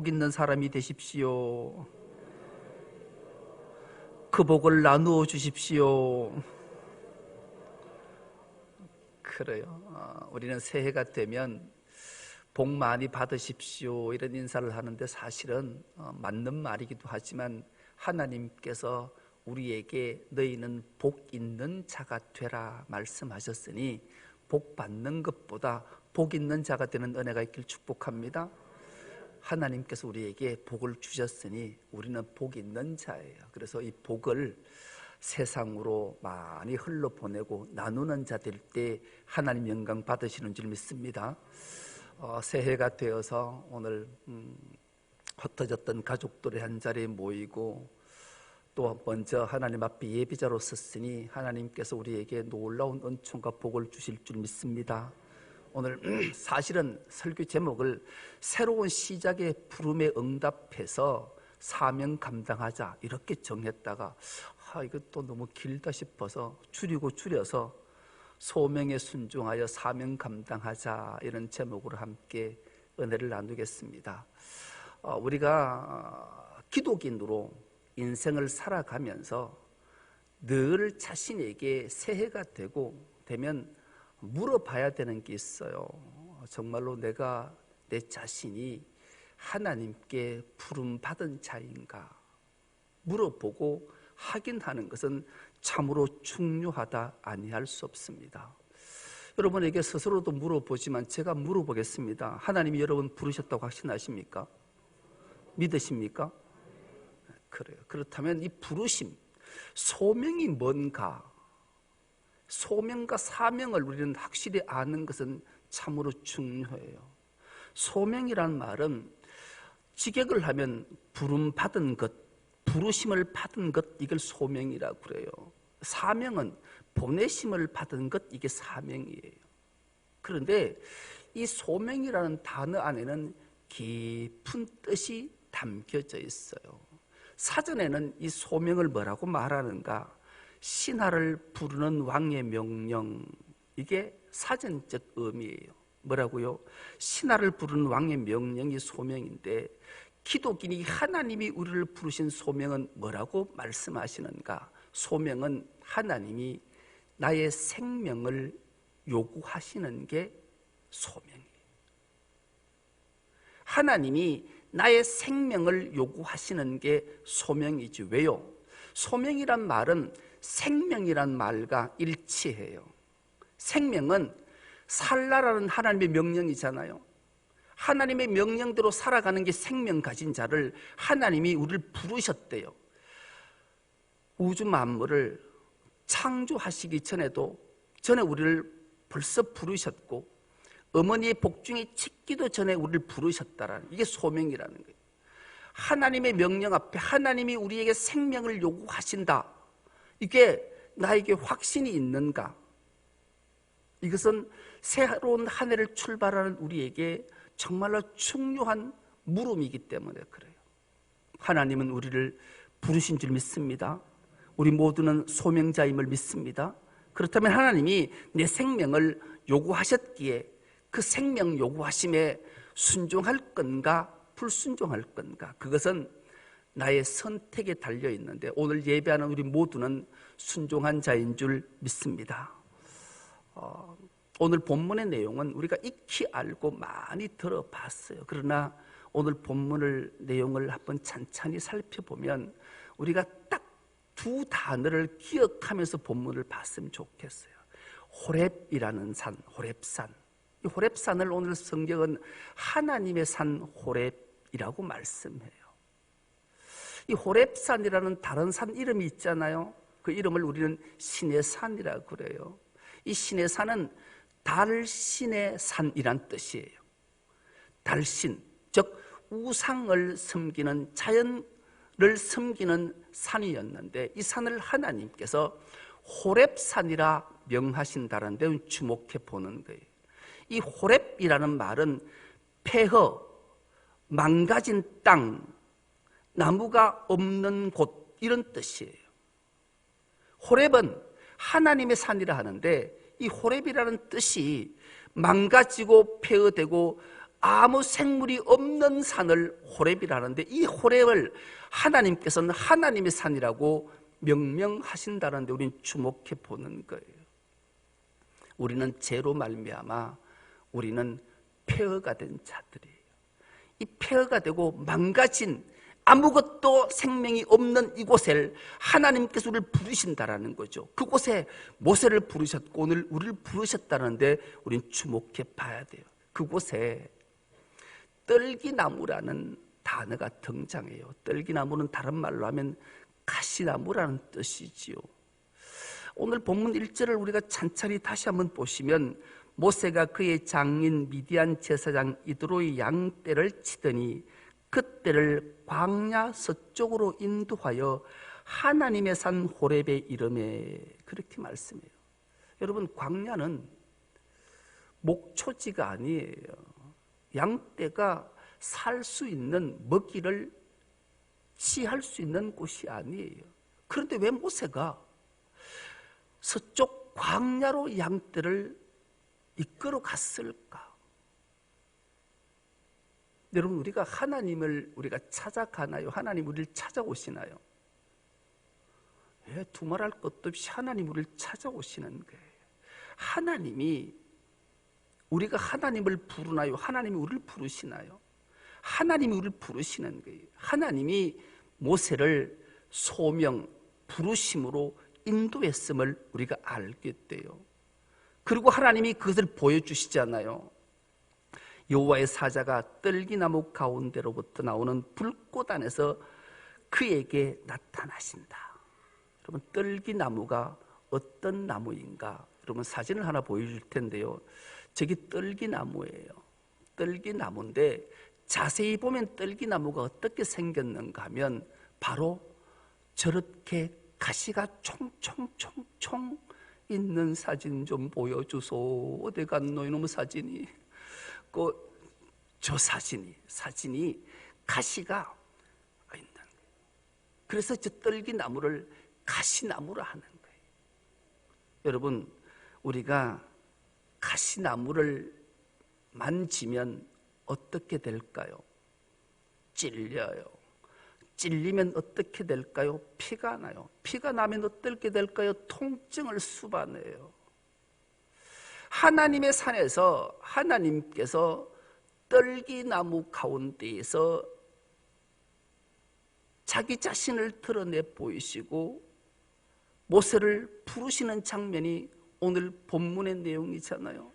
복 있는 사람이 되십시오. 그 복을 나누어 주십시오. 그래요. 우리는 새해가 되면 복 많이 받으십시오 이런 인사를 하는데 사실은 맞는 말이기도 하지만 하나님께서 우리에게 너희는 복 있는 자가 되라 말씀하셨으니 복 받는 것보다 복 있는 자가 되는 은혜가 있길 축복합니다. 하나님께서 우리에게 복을 주셨으니 우리는 복 있는 자예요. 그래서 이 복을 세상으로 많이 흘러보내고 나누는 자 될 때 하나님 영광 받으시는 줄 믿습니다. 새해가 되어서 오늘 흩어졌던 가족들의 한 자리에 모이고 또 먼저 하나님 앞에 예비자로 섰으니 하나님께서 우리에게 놀라운 은총과 복을 주실 줄 믿습니다. 오늘 사실은 설교 제목을 새로운 시작의 부름에 응답해서 사명 감당하자 이렇게 정했다가 이것도 너무 길다 싶어서 줄여서 소명에 순종하여 사명 감당하자 이런 제목으로 함께 은혜를 나누겠습니다. 우리가 기독인으로 인생을 살아가면서 늘 자신에게 새해가 되면 물어봐야 되는 게 있어요. 정말로 내가 내 자신이 하나님께 부름받은 자인가 물어보고 확인하는 것은 참으로 중요하다 아니할 수 없습니다. 여러분에게 스스로도 물어보지만 제가 물어보겠습니다. 하나님이 여러분 부르셨다고 확신하십니까? 믿으십니까? 그래요. 그렇다면 이 부르심, 소명이 뭔가, 소명과 사명을 우리는 확실히 아는 것은 참으로 중요해요. 소명이란 말은 직역을 하면 부름받은 것, 부르심을 받은 것, 이걸 소명이라고 그래요. 사명은 보내심을 받은 것, 이게 사명이에요. 그런데 이 소명이라는 단어 안에는 깊은 뜻이 담겨져 있어요. 사전에는 이 소명을 뭐라고 말하는가? 신하를 부르는 왕의 명령, 이게 사전적 의미예요. 뭐라고요? 신하를 부르는 왕의 명령이 소명인데 기독인이 하나님이 우리를 부르신 소명은 뭐라고 말씀하시는가? 소명은 하나님이 나의 생명을 요구하시는 게 소명이에요. 하나님이 나의 생명을 요구하시는 게 소명이지. 왜요? 소명이란 말은 생명이란 말과 일치해요. 생명은 살라라는 하나님의 명령이잖아요. 하나님의 명령대로 살아가는 게 생명 가진 자를 하나님이 우리를 부르셨대요. 우주 만물을 창조하시기 전에 우리를 벌써 부르셨고 어머니의 복중에 짓기도 전에 우리를 부르셨다라는, 이게 소명이라는 거예요. 하나님의 명령 앞에 하나님이 우리에게 생명을 요구하신다, 이게 나에게 확신이 있는가? 이것은 새로운 한 해를 출발하는 우리에게 정말로 중요한 물음이기 때문에 그래요. 하나님은 우리를 부르신 줄 믿습니다. 우리 모두는 소명자임을 믿습니다. 그렇다면 하나님이 내 생명을 요구하셨기에 그 생명 요구하심에 순종할 건가 불순종할 건가, 그것은 나의 선택에 달려 있는데 오늘 예배하는 우리 모두는 순종한 자인 줄 믿습니다. 오늘 본문의 내용은 우리가 익히 알고 많이 들어봤어요. 그러나 오늘 본문의 내용을 한번 찬찬히 살펴보면 우리가 딱 두 단어를 기억하면서 본문을 봤으면 좋겠어요. 호렙이라는 산, 호렙산. 이 호렙산을 오늘 성경은 하나님의 산 호렙이라고 말씀해요. 이 호렙산이라는 다른 산 이름이 있잖아요. 그 이름을 우리는 신의 산이라고 그래요. 이 신의 산은 달신의 산이란 뜻이에요. 달신, 즉 우상을 섬기는, 자연을 섬기는 산이었는데 이 산을 하나님께서 호렙산이라 명하신다는 데 주목해 보는 거예요. 이 호렙이라는 말은 폐허, 망가진 땅, 나무가 없는 곳, 이런 뜻이에요. 호렙은 하나님의 산이라 하는데 이 호렙이라는 뜻이 망가지고 폐허되고 아무 생물이 없는 산을 호렙이라는데, 이 호렙을 하나님께서는 하나님의 산이라고 명명하신다는데 우리는 주목해 보는 거예요. 우리는 죄로 말미암아 우리는 폐허가 된 자들이에요. 이 폐허가 되고 망가진 아무것도 생명이 없는 이곳을 하나님께서 우리를 부르신다라는 거죠. 그곳에 모세를 부르셨고 오늘 우리를 부르셨다는데 우리는 주목해 봐야 돼요. 그곳에 떨기나무라는 단어가 등장해요. 떨기나무는 다른 말로 하면 가시나무라는 뜻이지요. 오늘 본문 1절을 우리가 찬찬히 다시 한번 보시면, 모세가 그의 장인 미디안 제사장 이드로의 양떼를 치더니 그떼를 광야 서쪽으로 인도하여 하나님의 산 호렙에 이르매, 그렇게 말씀해요. 여러분, 광야는 목초지가 아니에요. 양떼가 살 수 있는 먹이를 취할 수 있는 곳이 아니에요. 그런데 왜 모세가 서쪽 광야로 양떼를 이끌어 갔을까? 여러분, 우리가 하나님을 우리가 찾아가나요? 하나님 우리를 찾아오시나요? 왜 두말할 것도 없이 하나님 우리를 찾아오시는 거예요. 하나님이, 우리가 하나님을 부르나요? 하나님이 우리를 부르시나요? 하나님이 우리를 부르시는 거예요. 하나님이 모세를 소명, 부르심으로 인도했음을 우리가 알게 돼요. 그리고 하나님이 그것을 보여주시잖아요. 여호와의 사자가 떨기나무 가운데로부터 나오는 불꽃 안에서 그에게 나타나신다. 여러분, 떨기나무가 어떤 나무인가? 여러분, 사진을 하나 보여줄 텐데요. 저기 떨기나무예요. 떨기나무인데 자세히 보면 떨기나무가 어떻게 생겼는가 하면 바로 저렇게 가시가 총총총총 있는 사진 좀 보여주소. 어디 갔노 이놈의 사진이? 저 사진이 가시가 있는 거예요. 그래서 저 떨기나무를 가시나무라 하는 거예요. 여러분, 우리가 가시나무를 만지면 어떻게 될까요? 찔려요. 찔리면 어떻게 될까요? 피가 나요. 피가 나면 어떻게 될까요? 통증을 수반해요. 하나님의 산에서 하나님께서 떨기나무 가운데에서 자기 자신을 드러내 보이시고 모세를 부르시는 장면이 오늘 본문의 내용이잖아요.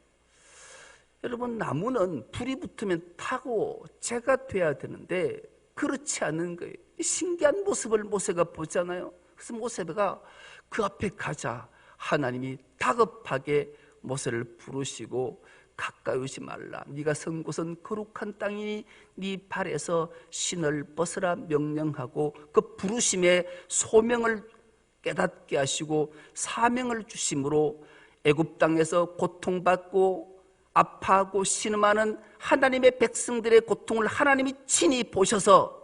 여러분, 나무는 불이 붙으면 타고 재가 돼야 되는데 그렇지 않은 거예요. 신기한 모습을 모세가 보잖아요. 그래서 모세가 그 앞에 가자 하나님이 다급하게 모세를 부르시고 가까이 오지 말라. 네가 선 곳은 거룩한 땅이니 네 발에서 신을 벗으라 명령하고 그 부르심의 소명을 깨닫게 하시고 사명을 주심으로 애굽 땅에서 고통받고 아파하고 신음하는 하나님의 백성들의 고통을 하나님이 친히 보셔서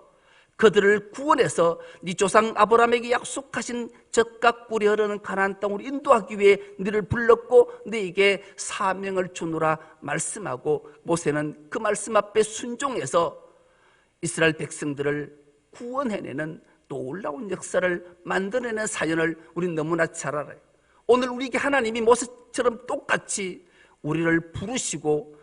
그들을 구원해서 네 조상 아브라함에게 약속하신 젖과 꿀이 흐르는 가나안 땅으로 인도하기 위해 너를 불렀고 너에게 사명을 주노라 말씀하고 모세는 그 말씀 앞에 순종해서 이스라엘 백성들을 구원해내는 놀라운 역사를 만들어내는 사연을 우리는 너무나 잘 알아요. 오늘 우리에게 하나님이 모세처럼 똑같이 우리를 부르시고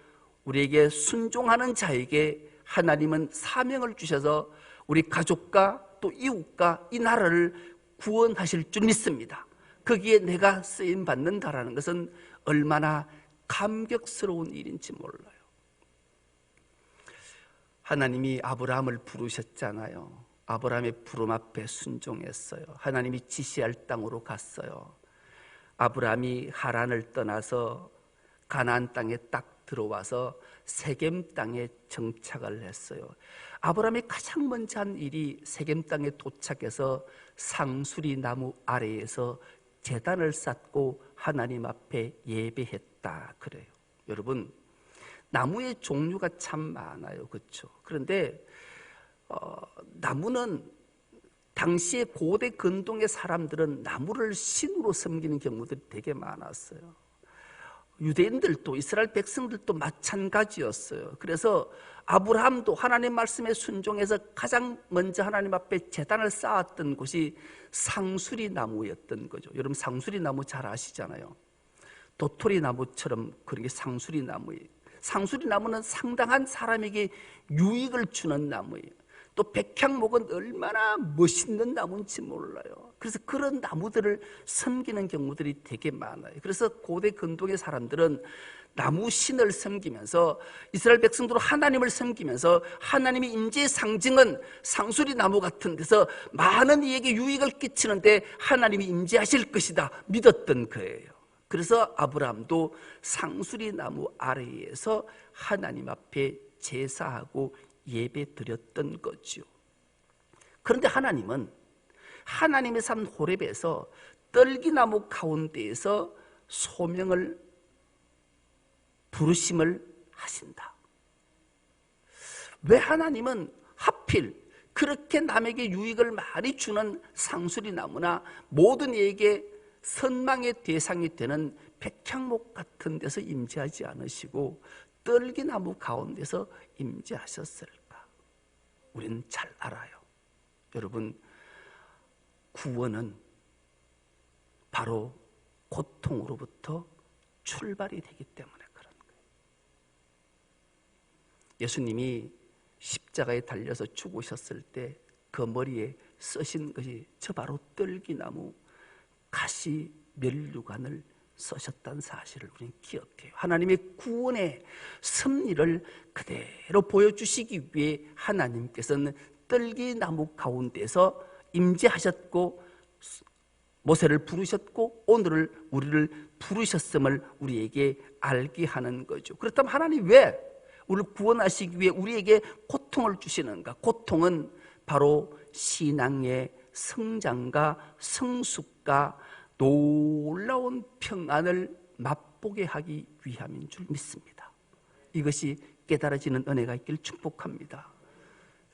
우리에게 순종하는 자에게 하나님은 사명을 주셔서 우리 가족과 또 이웃과 이 나라를 구원하실 줄 믿습니다. 거기에 내가 쓰임 받는다라는 것은 얼마나 감격스러운 일인지 몰라요. 하나님이 아브라함을 부르셨잖아요. 아브라함의 부름 앞에 순종했어요. 하나님이 지시할 땅으로 갔어요. 아브라함이 하란을 떠나서 가나안 땅에 딱 들어와서 세겜 땅에 정착을 했어요. 아브라함이 가장 먼저 한 일이 세겜 땅에 도착해서 상수리 나무 아래에서 제단을 쌓고 하나님 앞에 예배했다 그래요. 여러분, 나무의 종류가 참 많아요. 그렇죠? 그런데 나무는 당시의 고대 근동의 사람들은 나무를 신으로 섬기는 경우들이 되게 많았어요. 유대인들도 이스라엘 백성들도 마찬가지였어요. 그래서 아브라함도 하나님 말씀에 순종해서 가장 먼저 하나님 앞에 제단을 쌓았던 곳이 상수리 나무였던 거죠. 여러분 상수리 나무 잘 아시잖아요. 도토리 나무처럼 그런 게 상수리 나무예요. 상수리 나무는 상당한 사람에게 유익을 주는 나무예요. 또 백향목은 얼마나 멋있는 나무인지 몰라요. 그래서 그런 나무들을 섬기는 경우들이 되게 많아요. 그래서 고대 근동의 사람들은 나무 신을 섬기면서 이스라엘 백성들은 하나님을 섬기면서 하나님의 임재의 상징은 상수리 나무 같은 데서 많은 이에게 유익을 끼치는데 하나님이 임재하실 것이다 믿었던 거예요. 그래서 아브라함도 상수리 나무 아래에서 하나님 앞에 제사하고 예배 드렸던 거죠. 그런데 하나님은 하나님의 산 호렙에서 떨기나무 가운데에서 소명을 부르심을 하신다. 왜 하나님은 하필 그렇게 남에게 유익을 많이 주는 상수리 나무나 모든 이에게 선망의 대상이 되는 백향목 같은 데서 임재하지 않으시고 떨기나무 가운데서 임재하셨을까? 우리는 잘 알아요. 여러분, 구원은 바로 고통으로부터 출발이 되기 때문에 그런 거예요. 예수님이 십자가에 달려서 죽으셨을 때 그 머리에 쓰신 것이 저 바로 떨기나무 가시 면류관을 쓰셨다는 사실을 우리는 기억해요. 하나님의 구원의 섭리를 그대로 보여주시기 위해 하나님께서는 떨기나무 가운데서 임재하셨고 모세를 부르셨고 오늘을 우리를 부르셨음을 우리에게 알게 하는 거죠. 그렇다면 하나님 왜 우리를 구원하시기 위해 우리에게 고통을 주시는가? 고통은 바로 신앙의 성장과 성숙과 놀라운 평안을 맛보게 하기 위함인 줄 믿습니다. 이것이 깨달아지는 은혜가 있길 축복합니다.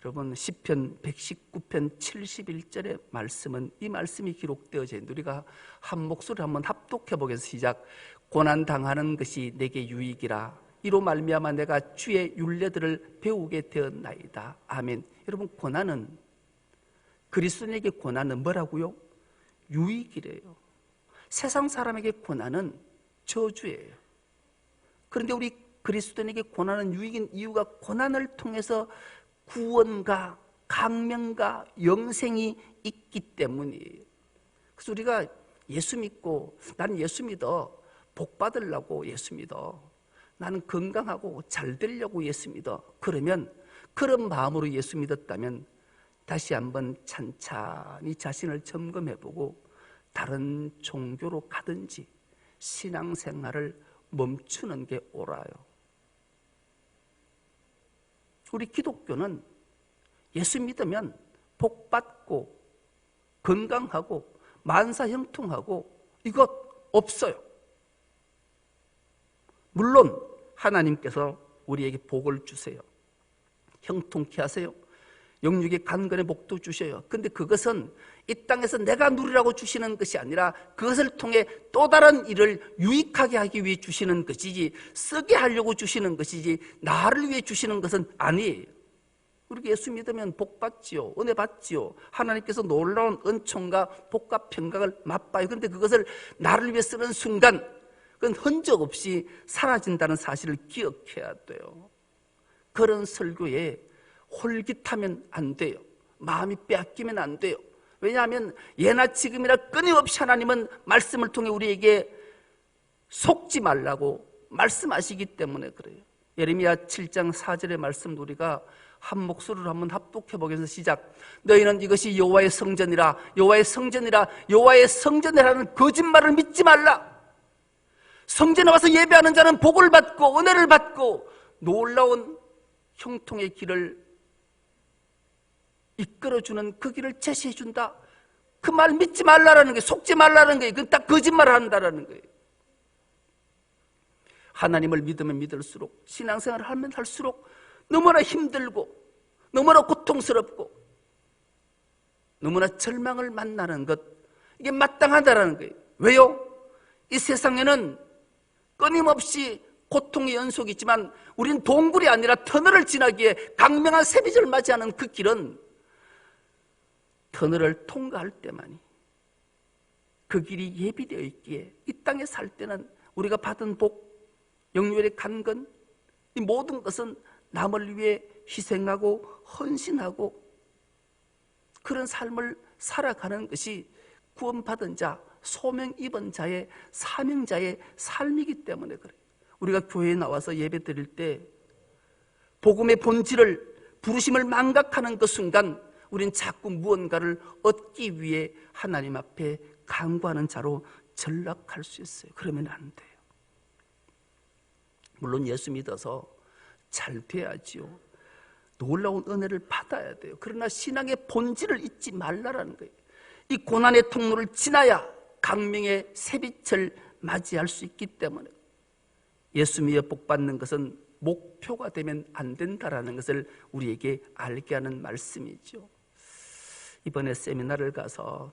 여러분 시편 119편 71절의 말씀은 이 말씀이 기록되어져 있는데 우리가 한 목소리로 한번 합독해 보겠습니다. 시작. 고난당하는 것이 내게 유익이라 이로 말미암아 내가 주의 율례들을 배우게 되었나이다. 아멘. 여러분 고난은 그리스도인에게 고난은 뭐라고요? 유익이래요. 세상 사람에게 고난은 저주예요. 그런데 우리 그리스도인에게 고난은 유익인 이유가 고난을 통해서 구원과 강명과 영생이 있기 때문이에요. 그래서 우리가 예수 믿고 나는 예수 믿어 복 받으려고 예수 믿어 나는 건강하고 잘 되려고 예수 믿어 그러면 그런 마음으로 예수 믿었다면 다시 한번 찬찬히 자신을 점검해보고 다른 종교로 가든지 신앙생활을 멈추는 게 옳아요. 우리 기독교는 예수 믿으면 복받고 건강하고 만사형통하고 이것 없어요. 물론 하나님께서 우리에게 복을 주세요. 형통케 하세요. 영육의 간건의 복도 주셔요. 근데 그것은 이 땅에서 내가 누리라고 주시는 것이 아니라 그것을 통해 또 다른 일을 유익하게 하기 위해 주시는 것이지 쓰게 하려고 주시는 것이지 나를 위해 주시는 것은 아니에요. 우리가 예수 믿으면 복 받지요. 은혜 받지요. 하나님께서 놀라운 은총과 복과 평강을 맛봐요. 그런데 그것을 나를 위해 쓰는 순간 그건 흔적 없이 사라진다는 사실을 기억해야 돼요. 그런 설교에 홀깃하면 안 돼요. 마음이 빼앗기면 안 돼요. 왜냐하면 예나 지금이나 끊임없이 하나님은 말씀을 통해 우리에게 속지 말라고 말씀하시기 때문에 그래요. 예레미야 7장 4절의 말씀도 우리가 한 목소리로 한번 합독해 보겠습니다. 시작. 너희는 이것이 여호와의 성전이라 여호와의 성전이라 여호와의 성전이라는 거짓말을 믿지 말라. 성전에 와서 예배하는 자는 복을 받고 은혜를 받고 놀라운 형통의 길을 이끌어주는 그 길을 제시해준다. 그 말 믿지 말라라는 거예요. 속지 말라는 거예요. 그건 딱 거짓말을 한다라는 거예요. 하나님을 믿으면 믿을수록 신앙생활을 하면 할수록 너무나 힘들고 너무나 고통스럽고 너무나 절망을 만나는 것 이게 마땅하다라는 거예요. 왜요? 이 세상에는 끊임없이 고통의 연속이지만 우리는 동굴이 아니라 터널을 지나기에 강명한 새벽을 맞이하는 그 길은 터널을 통과할 때만이 그 길이 예비되어 있기에 이 땅에 살 때는 우리가 받은 복, 영유엘의 간건, 이 모든 것은 남을 위해 희생하고 헌신하고 그런 삶을 살아가는 것이 구원받은 자, 소명 입은 자의 사명자의 삶이기 때문에 그래요. 우리가 교회에 나와서 예배 드릴 때 복음의 본질을, 부르심을 망각하는 그 순간 우린 자꾸 무언가를 얻기 위해 하나님 앞에 간구하는 자로 전락할 수 있어요. 그러면 안 돼요. 물론 예수 믿어서 잘 돼야지요. 놀라운 은혜를 받아야 돼요. 그러나 신앙의 본질을 잊지 말라라는 거예요. 이 고난의 통로를 지나야 강명의 새빛을 맞이할 수 있기 때문에 예수 믿어 복 받는 것은 목표가 되면 안 된다라는 것을 우리에게 알게 하는 말씀이죠. 이번에 세미나를 가서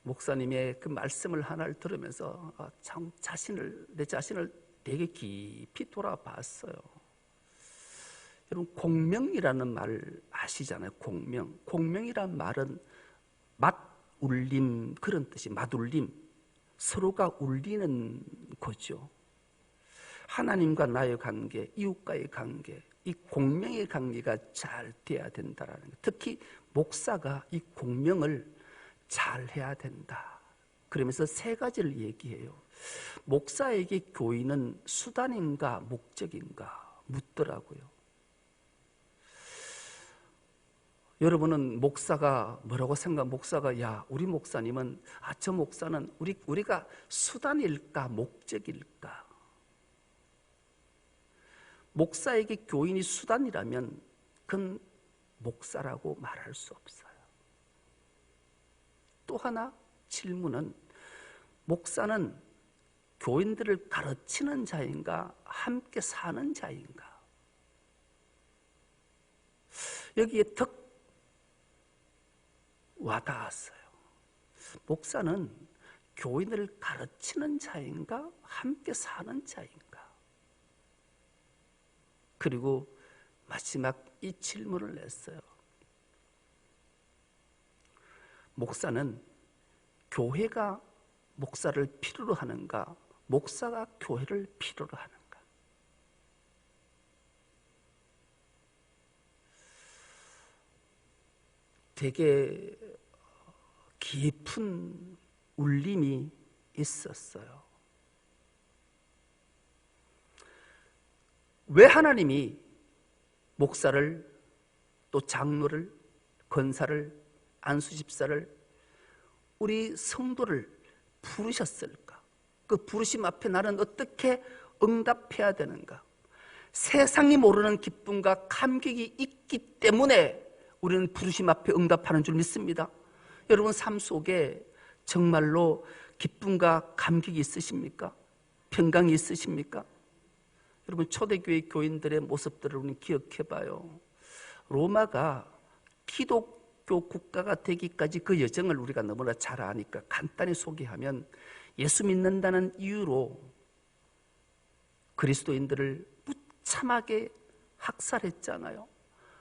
목사님의 그 말씀을 하나를 들으면서 참 내 자신을 되게 깊이 돌아봤어요. 여러분, 공명이라는 말 아시잖아요. 공명이란 말은 맛울림, 그런 뜻이, 맛울림, 서로가 울리는 거죠. 하나님과 나의 관계, 이웃과의 관계, 이 공명의 관계가 잘 돼야 된다라는 거. 특히 목사가 이 공명을 잘 해야 된다. 그러면서 세 가지를 얘기해요. 목사에게 교인은 수단인가 목적인가 묻더라고요. 여러분은 목사가 뭐라고 목사가 우리 목사님은 저 목사는 우리가 수단일까 목적일까? 목사에게 교인이 수단이라면 그건 목사라고 말할 수 없어요. 또 하나 질문은 목사는 교인들을 가르치는 자인가 함께 사는 자인가? 여기에 더 와닿았어요. 목사는 교인을 가르치는 자인가 함께 사는 자인가? 그리고 마지막 이 질문을 냈어요. 목사는 교회가 목사를 필요로 하는가? 목사가 교회를 필요로 하는가? 되게 깊은 울림이 있었어요. 왜 하나님이 목사를, 또 장로를, 권사를, 안수집사를, 우리 성도를 부르셨을까? 그 부르심 앞에 나는 어떻게 응답해야 되는가? 세상이 모르는 기쁨과 감격이 있기 때문에 우리는 부르심 앞에 응답하는 줄 믿습니다. 여러분 삶 속에 정말로 기쁨과 감격이 있으십니까? 평강이 있으십니까? 여러분 초대교회 교인들의 모습들을 우리는 기억해봐요. 로마가 기독교 국가가 되기까지 그 여정을 우리가 너무나 잘 아니까 간단히 소개하면, 예수 믿는다는 이유로 그리스도인들을 무참하게 학살했잖아요.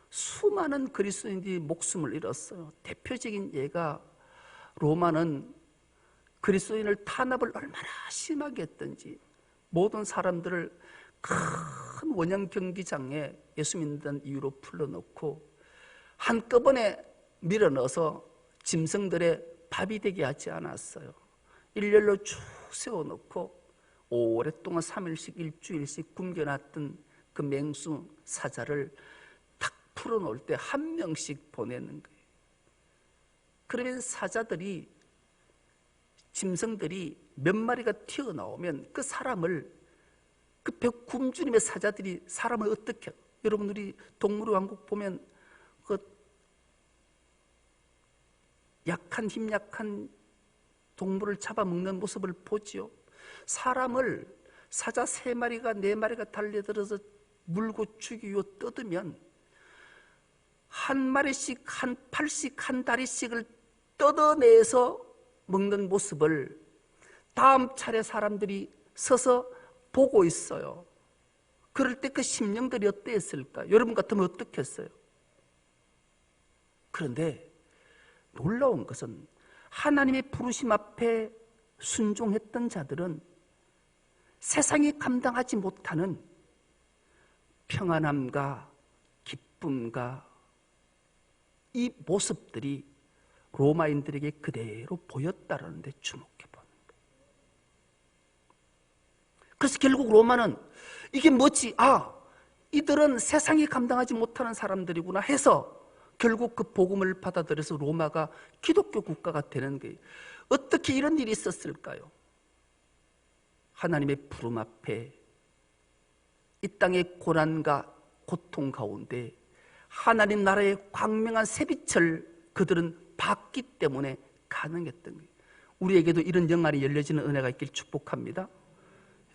수많은 그리스도인들이 목숨을 잃었어요. 대표적인 예가, 로마는 그리스도인을 탄압을 얼마나 심하게 했던지 모든 사람들을 큰 원형 경기장에 예수 믿는다는 이유로 풀어놓고 한꺼번에 밀어넣어서 짐승들의 밥이 되게 하지 않았어요. 일렬로 쭉 세워놓고 오랫동안 3일씩 일주일씩 굶겨놨던 그 맹수 사자를 탁 풀어놓을 때 한 명씩 보내는 거예요. 그러면 사자들이, 짐승들이 몇 마리가 튀어나오면 그 사람을, 그 굶주림의 사자들이 사람을 어떻게, 여러분 우리 동물의 왕국 보면 그 약한, 힘 약한 동물을 잡아먹는 모습을 보지요. 사람을 사자 3마리가 4마리가 달려들어서 물고 죽이고 뜯으면 한 마리씩, 한 팔씩, 한 다리씩을 뜯어내서 먹는 모습을 다음 차례 사람들이 서서 보고 있어요. 그럴 때 그 심령들이 어땠을까요? 여러분 같으면 어떻겠어요? 그런데 놀라운 것은 하나님의 부르심 앞에 순종했던 자들은 세상이 감당하지 못하는 평안함과 기쁨과 이 모습들이 로마인들에게 그대로 보였다는 데 주목해 보는 거예요. 그래서 결국 로마는 이게 뭐지? 이들은 세상이 감당하지 못하는 사람들이구나 해서 결국 그 복음을 받아들여서 로마가 기독교 국가가 되는 거예요. 어떻게 이런 일이 있었을까요? 하나님의 부름 앞에 이 땅의 고난과 고통 가운데 하나님 나라의 광명한 새빛을 그들은 봤기 때문에 가능했던 거예요. 우리에게도 이런 영안이 열려지는 은혜가 있길 축복합니다.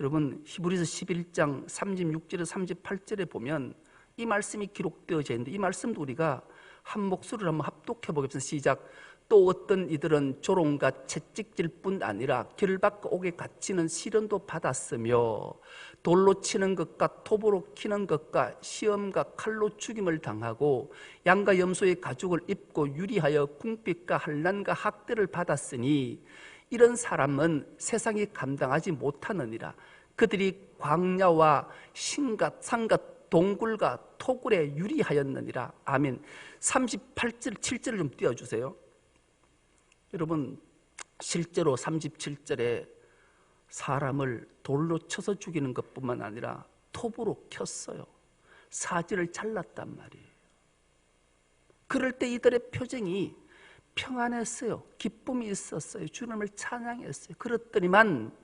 여러분, 히브리서 11장 36절에서 38절에 보면 이 말씀이 기록되어져 있는데, 이 말씀도 우리가 한 목소리로 한번 합독해 보겠습니다. 시작. 또 어떤 이들은 조롱과 채찍질 뿐 아니라 결박과 옥에 갇히는 시련도 받았으며 돌로 치는 것과 톱으로 키는 것과 시험과 칼로 죽임을 당하고 양과 염소의 가죽을 입고 유리하여 궁핍과 환난과 학대를 받았으니 이런 사람은 세상이 감당하지 못하느니라. 그들이 광야와 신과 산과 동굴과 토굴에 유리하였느니라. 아멘. 38절 7절을 좀 띄워주세요. 여러분, 실제로 37절에 사람을 돌로 쳐서 죽이는 것뿐만 아니라 톱으로 켰어요. 사지를 잘랐단 말이에요. 그럴 때 이들의 표정이 평안했어요. 기쁨이 있었어요. 주님을 찬양했어요. 그렇더니만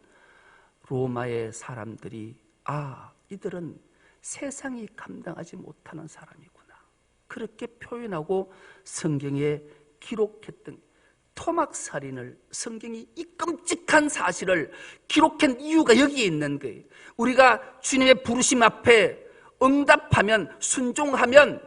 로마의 사람들이 이들은 세상이 감당하지 못하는 사람이구나, 그렇게 표현하고 성경에 기록했던 토막살인을, 성경이 이 끔찍한 사실을 기록한 이유가 여기에 있는 거예요. 우리가 주님의 부르심 앞에 응답하면, 순종하면,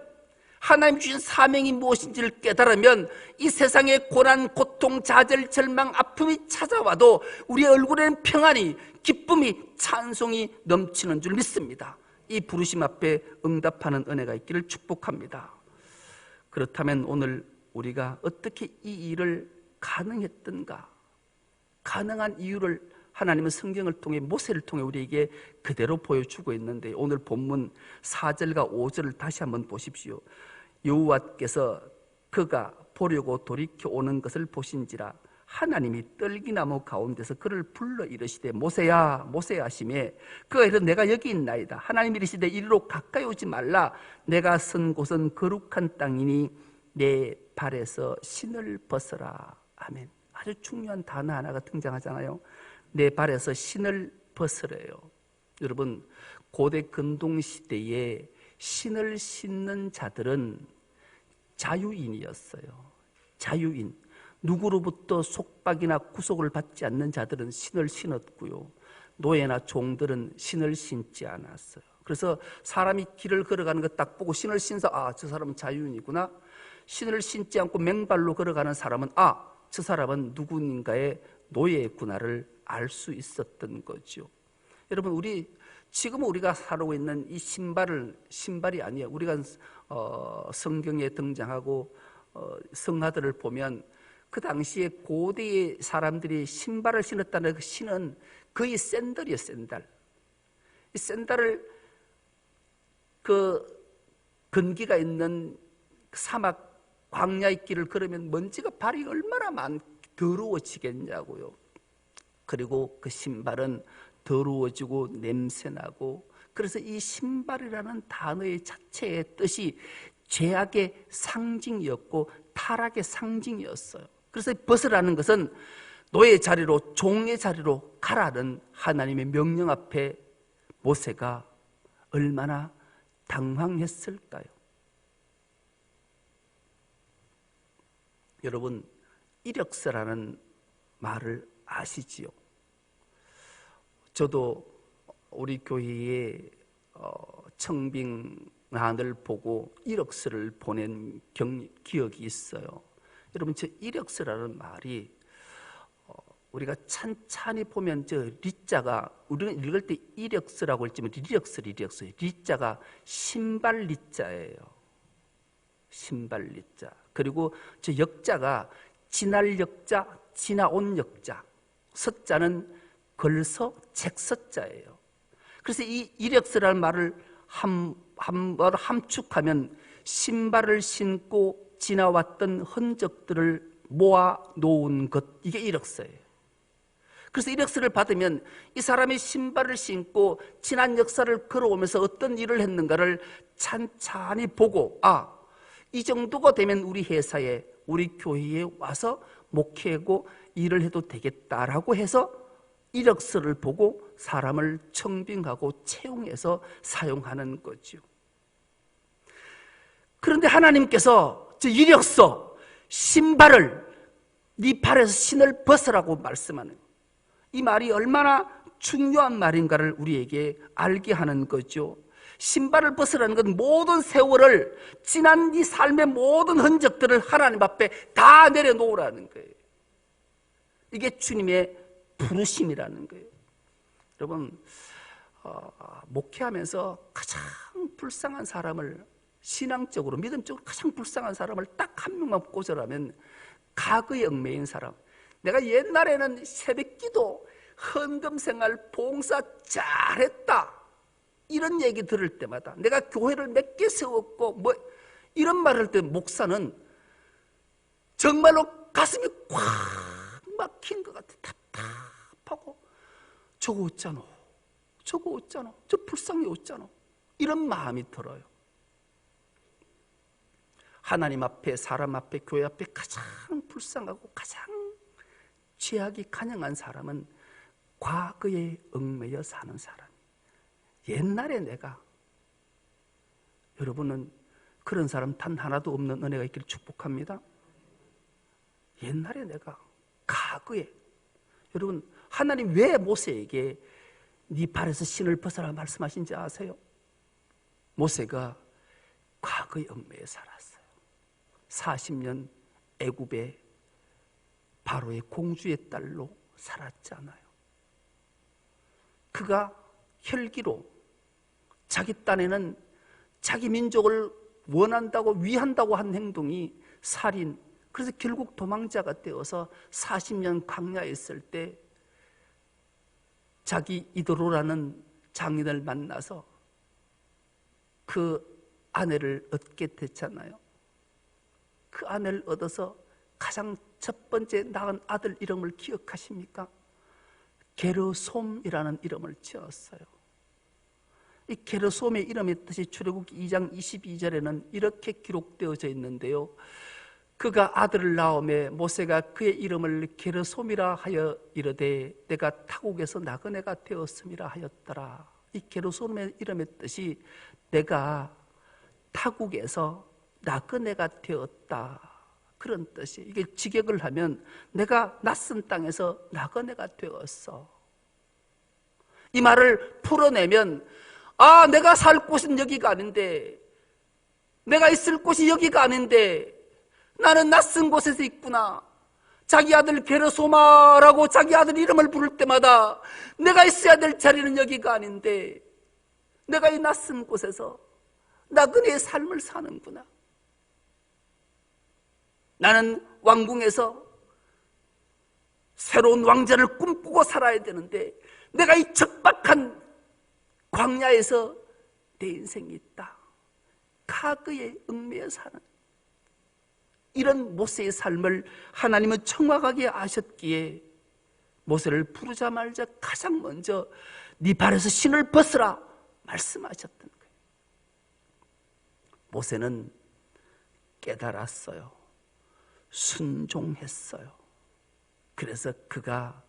하나님 주신 사명이 무엇인지를 깨달으면 이 세상의 고난, 고통, 좌절, 절망, 아픔이 찾아와도 우리의 얼굴에는 평안이, 기쁨이, 찬송이 넘치는 줄 믿습니다. 이 부르심 앞에 응답하는 은혜가 있기를 축복합니다. 그렇다면 오늘 우리가 어떻게 이 일을 가능했던가, 가능한 이유를 하나님은 성경을 통해, 모세를 통해 우리에게 그대로 보여주고 있는데, 오늘 본문 4절과 5절을 다시 한번 보십시오. 여호와께서 그가 보려고 돌이켜 오는 것을 보신지라 하나님이 떨기나무 가운데서 그를 불러 이르시되 모세야 모세야 하시매 그가 이르되 내가 여기 있나이다. 하나님이 이르시되 이리로 가까이 오지 말라. 내가 선 곳은 거룩한 땅이니 내 발에서 신을 벗어라. 아멘. 아주 중요한 단어 하나가 등장하잖아요. 내 발에서 신을 벗으래요. 여러분, 고대 근동시대에 신을 신는 자들은 자유인이었어요. 자유인. 누구로부터 속박이나 구속을 받지 않는 자들은 신을 신었고요, 노예나 종들은 신을 신지 않았어요. 그래서 사람이 길을 걸어가는 거 딱 보고 신을 신서 저 사람은 자유인이구나, 신을 신지 않고 맨발로 걸어가는 사람은 저 사람은 누군가의 노예구나를 알 수 있었던 거죠. 여러분, 지금 우리가 살고 있는 이 신발이 아니에요. 우리가 성경에 등장하고 성화들을 보면 그 당시에 고대의 사람들이 신발을 신었다는 그 신은 거의 샌들이에요. 샌들. 이 샌들을 그 건기가 있는 사막 광야의 길을 걸으면 먼지가 발이 얼마나 더러워지겠냐고요. 그리고 그 신발은 더러워지고 냄새나고, 그래서 이 신발이라는 단어의 자체의 뜻이 죄악의 상징이었고 타락의 상징이었어요. 그래서 벗으라는 것은 노예 자리로, 종의 자리로 가라는 하나님의 명령 앞에 모세가 얼마나 당황했을까요? 여러분, 이력서라는 말을 아시지요? 저도 우리 교회에 청빙란을 보고 이력서를 보낸 기억이 있어요. 여러분, 저 이력서라는 말이 우리가 찬찬히 보면 저 리자가 우리는 읽을 때 이력스라고 했지만 리력스 리자가 신발 리자예요. 신발 리자. 그리고 저 역자가 지날 역자, 지나온 역자. 서자는 걸서 책서자예요. 그래서 이 이력스라는 말을 한번 함축하면 신발을 신고 지나왔던 흔적들을 모아 놓은 것, 이게 이력서예요. 그래서 이력서를 받으면 이 사람이 신발을 신고 지난 역사를 걸어오면서 어떤 일을 했는가를 찬찬히 보고, 아, 이 정도가 되면 우리 회사에, 우리 교회에 와서 목회하고 일을 해도 되겠다라고 해서 이력서를 보고 사람을 청빙하고 채용해서 사용하는 거죠. 그런데 하나님께서 저 이력서, 신발을 네 발에서 신을 벗으라고 말씀하는, 이 말이 얼마나 중요한 말인가를 우리에게 알게 하는 거죠. 신발을 벗으라는 건 모든 세월을, 지난 네 삶의 모든 흔적들을 하나님 앞에 다 내려놓으라는 거예요. 이게 주님의 부르심이라는 거예요. 여러분, 목회하면서 가장 불쌍한 사람을, 신앙적으로 믿음적으로 가장 불쌍한 사람을 딱 한 명만 꽂으라면 과거에 얽매인 사람. 내가 옛날에는 새벽기도, 헌금생활, 봉사 잘했다, 이런 얘기 들을 때마다, 내가 교회를 몇 개 세웠고 뭐 이런 말을 할 때 목사는 정말로 가슴이 꽉 막힌 것 같아. 답답하고, 저거 어쩌노, 저거 어쩌노, 저 불쌍히 어쩌노, 이런 마음이 들어요. 하나님 앞에, 사람 앞에, 교회 앞에 가장 불쌍하고 가장 죄악이 간영한 사람은 과거에 얽매여 사는 사람. 옛날에 내가, 여러분은 그런 사람 단 하나도 없는 은혜가 있기를 축복합니다. 옛날에 내가, 과거에. 여러분, 하나님 왜 모세에게 네 발에서 신을 벗어라 말씀하신지 아세요? 모세가 과거에 얽매여 살았어요. 40년 애굽의 바로의 공주의 딸로 살았잖아요. 그가 혈기로 자기 딴에는 자기 민족을 원한다고, 위한다고 한 행동이 살인, 그래서 결국 도망자가 되어서 40년 광야에 있을 때 자기 이도로라는 장인을 만나서 그 아내를 얻게 됐잖아요. 그 아내를 얻어서 가장 첫 번째 낳은 아들 이름을 기억하십니까? 게르솜이라는 이름을 지었어요. 이 게르솜의 이름의 뜻이 출애굽기 2장 22절에는 이렇게 기록되어져 있는데요. 그가 아들을 낳음에 모세가 그의 이름을 게르솜이라 하여 이르되 내가 타국에서 나그네가 되었음이라 하였더라. 이 게르솜의 이름의 뜻이 내가 타국에서 나그네가 되었다, 그런 뜻이. 이게 직역을 하면 내가 낯선 땅에서 나그네가 되었어. 이 말을 풀어내면, 아, 내가 살 곳은 여기가 아닌데, 내가 있을 곳이 여기가 아닌데 나는 낯선 곳에서 있구나. 자기 아들 게르소마라고 자기 아들 이름을 부를 때마다 내가 있어야 될 자리는 여기가 아닌데 내가 이 낯선 곳에서 나그네의 삶을 사는구나. 나는 왕궁에서 새로운 왕자를 꿈꾸고 살아야 되는데 내가 이 적박한 광야에서 내 인생이 있다. 과거에 얽매여 사는 이런 모세의 삶을 하나님은 정확하게 아셨기에 모세를 부르자마자 가장 먼저 네 발에서 신을 벗으라 말씀하셨던 거예요. 모세는 깨달았어요. 순종했어요. 그래서 그가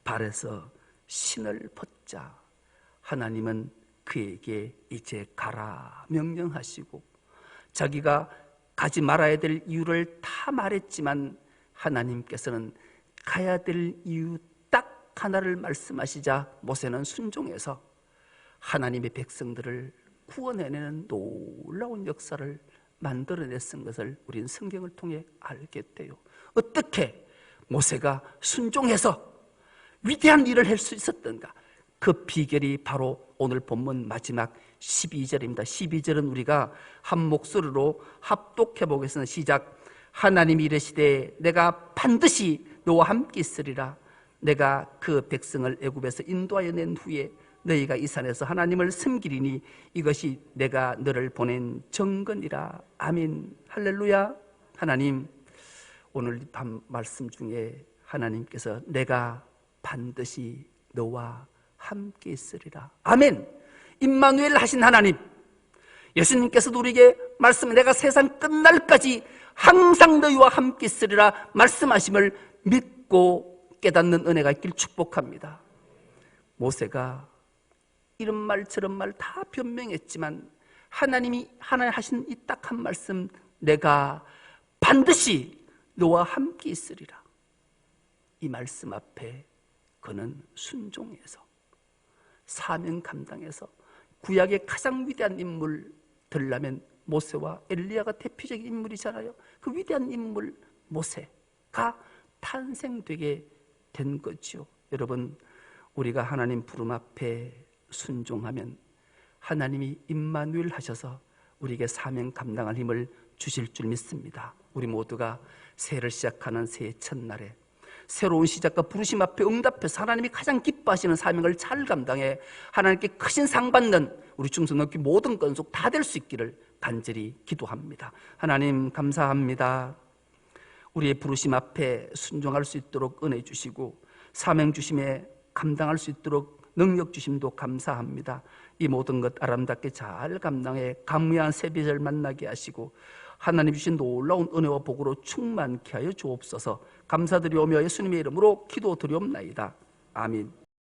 발에서 신을 벗자 하나님은 그에게 이제 가라 명령하시고 자기가 가지 말아야 될 이유를 다 말했지만 하나님께서는 가야 될 이유 딱 하나를 말씀하시자 모세는 순종해서 하나님의 백성들을 구원해내는 놀라운 역사를 만들어냈은 것을 우리는 성경을 통해 알게 돼요. 어떻게 모세가 순종해서 위대한 일을 할 수 있었던가? 그 비결이 바로 오늘 본문 마지막 12절입니다. 12절은 우리가 한 목소리로 합독해 보겠습니다. 시작. 하나님이 이르시되 내가 반드시 너와 함께 있으리라. 내가 그 백성을 애굽에서 인도하여 낸 후에 너희가 이 산에서 하나님을 섬기리니 이것이 내가 너를 보낸 정건이라. 아멘. 할렐루야. 하나님, 오늘 밤 말씀 중에 하나님께서 내가 반드시 너와 함께 있으리라. 아멘. 임마누엘 하신 하나님, 예수님께서도 우리에게 말씀, 내가 세상 끝날까지 항상 너희와 함께 있으리라 말씀하심을 믿고 깨닫는 은혜가 있길 축복합니다. 모세가 이런 말 저런 말 다 변명했지만 하나님이 하나님 하신 이 딱 한 말씀, 내가 반드시 너와 함께 있으리라, 이 말씀 앞에 그는 순종해서 사명 감당해서 구약의 가장 위대한 인물 들라면 모세와 엘리야가 대표적인 인물이잖아요. 그 위대한 인물 모세가 탄생되게 된 거죠. 여러분, 우리가 하나님 부름 앞에 순종하면 하나님이 임마누엘 하셔서 우리에게 사명 감당할 힘을 주실 줄 믿습니다. 우리 모두가 새해를 시작하는 새해 첫날에 새로운 시작과 부르심 앞에 응답해서 하나님이 가장 기뻐하시는 사명을 잘 감당해 하나님께 크신 상 받는 우리 중성넉기 모든 건속 다 될 수 있기를 간절히 기도합니다. 하나님 감사합니다. 우리의 부르심 앞에 순종할 수 있도록 은혜 주시고 사명 주심에 감당할 수 있도록 능력 주심도 감사합니다. 이 모든 것 아름답게 잘 감당해 감미한 새벽을 만나게 하시고 하나님 주신 놀라운 은혜와 복으로 충만케 하여 주옵소서. 감사드리오며 예수님의 이름으로 기도드리옵나이다. 아멘.